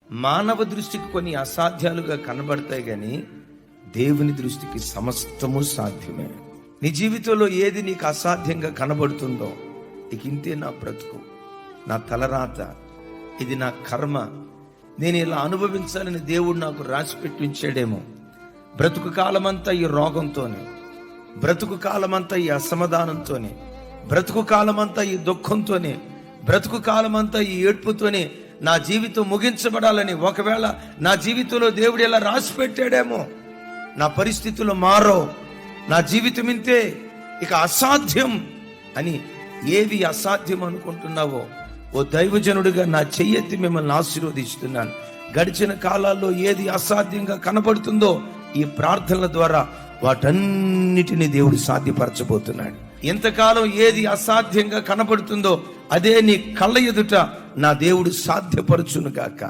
మానవ దృష్టికి కొన్ని అసాధ్యాలుగా కనబడతాయి, కానీ దేవుని దృష్టికి సమస్తము సాధ్యమే. నీ జీవితంలో ఏది నీకు అసాధ్యంగా కనబడుతుందో, ఇక ఇంతే నా బ్రతుకు, నా తలరాత, ఇది నా కర్మ, నేను ఇలా అనుభవించాలని దేవుడు నాకు రాసి పెట్టించాడేమో, బ్రతుకు కాలమంతా ఈ రోగంతోనే, బ్రతుకు కాలమంతా ఈ అసమాధానంతోనే, బ్రతుకు కాలమంతా ఈ దుఃఖంతోనే, బ్రతుకు కాలమంతా ఈ ఏడ్పుతోనే నా జీవితం ముగించబడాలని, ఒకవేళ నా జీవితంలో దేవుడు ఇలా రాసి పెట్టాడేమో, నా పరిస్థితులు మారో, నా జీవితం ఇంతే, ఇక అసాధ్యం అని ఏవి అసాధ్యం అనుకుంటున్నావో, ఓ దైవజనుడిగా నా చెయ్యెత్తి మిమ్మల్ని ఆశీర్వదిస్తున్నాను. గడిచిన కాలాల్లో ఏది అసాధ్యంగా కనబడుతుందో, ఈ ప్రార్థనల ద్వారా వాటన్నిటిని దేవుడు సాధ్యపరచబోతున్నాడు. ఎంతకాలం ఏది అసాధ్యంగా కనబడుతుందో అదే నీ కళ్ళ ఎదుట నా దేవుడు సాధ్యపరచును గాక.